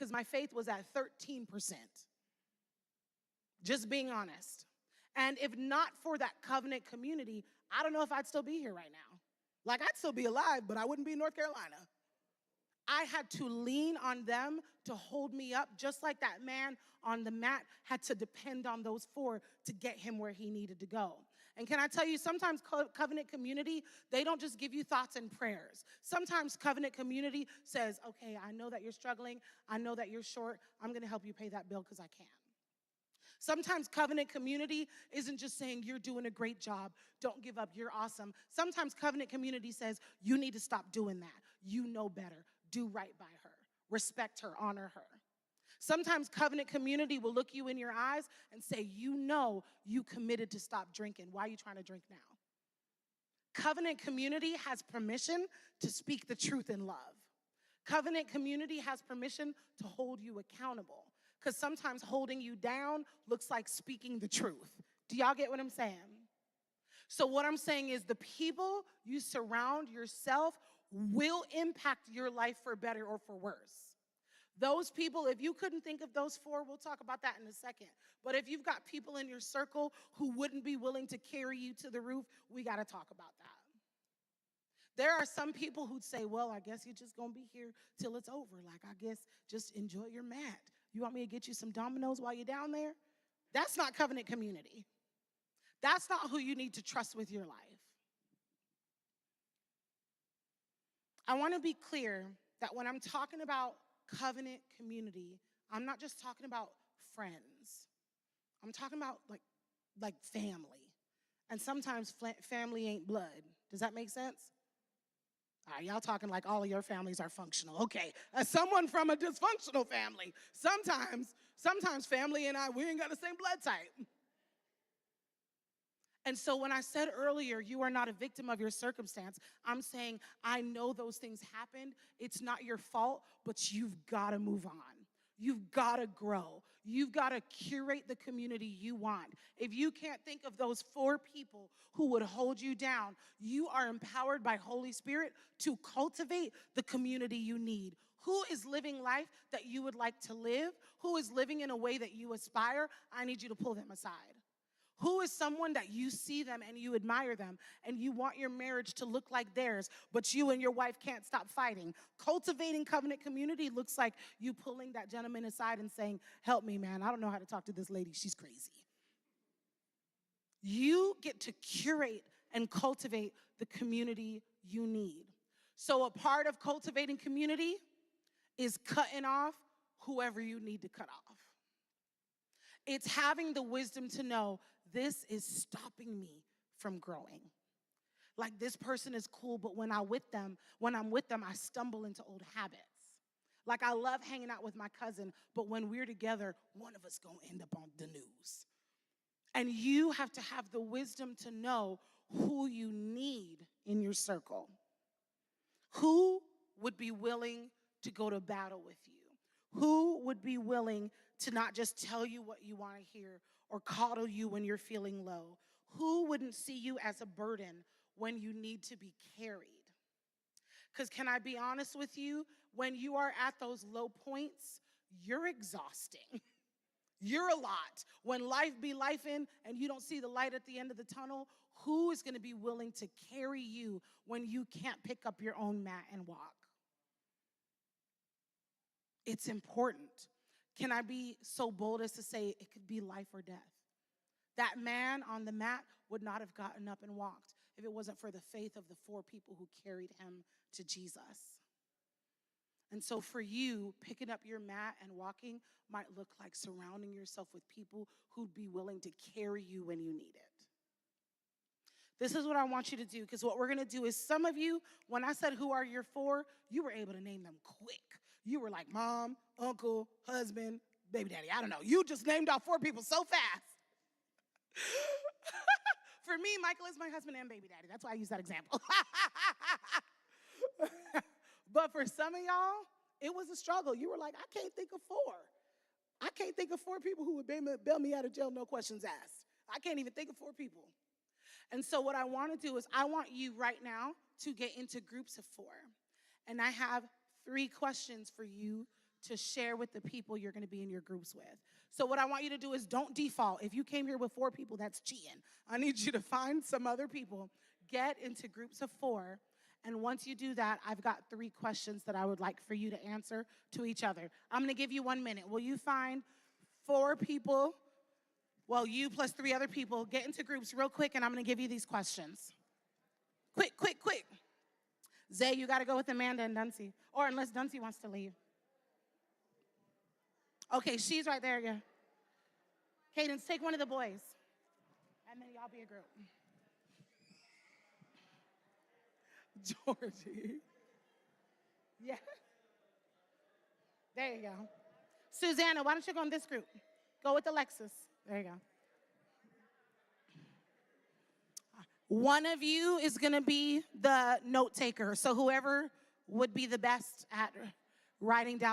because my faith was at 13%. Just being honest. And if not for that covenant community, I don't know if I'd still be here right now. Like, I'd still be alive, but I wouldn't be in North Carolina. I had to lean on them to hold me up, just like that man on the mat had to depend on those four to get him where he needed to go. And can I tell you, sometimes covenant community, they don't just give you thoughts and prayers. Sometimes covenant community says, okay, I know that you're struggling. I know that you're short. I'm going to help you pay that bill because I can. Sometimes covenant community isn't just saying you're doing a great job, don't give up, you're awesome. Sometimes covenant community says you need to stop doing that. You know better. Do right by her. Respect her, honor her. Sometimes covenant community will look you in your eyes and say, you know you committed to stop drinking. Why are you trying to drink now? Covenant community has permission to speak the truth in love. Covenant community has permission to hold you accountable. Because sometimes holding you down looks like speaking the truth. Do y'all get what I'm saying? So what I'm saying is the people you surround yourself will impact your life for better or for worse. Those people, if you couldn't think of those four, we'll talk about that in a second. But if you've got people in your circle who wouldn't be willing to carry you to the roof, we got to talk about that. There are some people who'd say, well, I guess you're just going to be here till it's over. Like, I guess just enjoy your mat. You want me to get you some Dominoes while you're down there? That's not covenant community. That's not who you need to trust with your life. I want to be clear that when I'm talking about covenant community, I'm not just talking about friends. I'm talking about like family. And sometimes family ain't blood. Does that make sense? All right, y'all talking like all of your families are functional. Okay, as someone from a dysfunctional family, sometimes family and I, we ain't got the same blood type. And so when I said earlier, you are not a victim of your circumstance, I'm saying I know those things happened. It's not your fault, but you've got to move on. You've got to grow. You've got to curate the community you want. If you can't think of those four people who would hold you down, you are empowered by Holy Spirit to cultivate the community you need. Who is living life that you would like to live? Who is living in a way that you aspire? I need you to pull them aside. Who is someone that you see them and you admire them and you want your marriage to look like theirs, but you and your wife can't stop fighting? Cultivating covenant community looks like you pulling that gentleman aside and saying, help me, man. I don't know how to talk to this lady. She's crazy. You get to curate and cultivate the community you need. So a part of cultivating community is cutting off whoever you need to cut off. It's having the wisdom to know this is stopping me from growing. Like, this person is cool, but when I'm with them, I stumble into old habits. Like, I love hanging out with my cousin, but when we're together, one of us gonna end up on the news. And you have to have the wisdom to know who you need in your circle. Who would be willing to go to battle with you? Who would be willing to not just tell you what you want to hear or coddle you when you're feeling low? Who wouldn't see you as a burden when you need to be carried? Because can I be honest with you? When you are at those low points, you're exhausting. You're a lot. When life be lifing and you don't see the light at the end of the tunnel, who is going to be willing to carry you when you can't pick up your own mat and walk? It's important. Can I be so bold as to say it could be life or death? That man on the mat would not have gotten up and walked if it wasn't for the faith of the four people who carried him to Jesus. And so for you, picking up your mat and walking might look like surrounding yourself with people who'd be willing to carry you when you need it. This is what I want you to do, because what we're going to do is, some of you, when I said who are your four, you were able to name them quick. You were like mom, uncle, husband, baby daddy. I don't know. You just named off four people so fast. For me, Michael is my husband and baby daddy. That's why I use that example. But for some of y'all, it was a struggle. You were like, I can't think of four. I can't think of four people who would bail me out of jail, no questions asked. I can't even think of four people. And so what I want to do is, I want you right now to get into groups of four. And I have 3 questions for you to share with the people you're going to be in your groups with. So what I want you to do is don't default. If you came here with 4 people, that's cheating. I need you to find some other people, get into groups of 4, and once you do that, I've got 3 questions that I would like for you to answer to each other. I'm going to give you 1 minute. Will you find 4 people? Well, you plus 3 other people, get into groups real quick, and I'm going to give you these questions. Quick, quick, quick. Zay, you got to go with Amanda and Duncy, or unless Duncy wants to leave. Okay, she's right there, yeah. Cadence, take one of the boys, and then y'all be a group. Georgie. Yeah. There you go. Susanna, why don't you go in this group? Go with Alexis. There you go. One of you is going to be the note taker. So whoever would be the best at writing down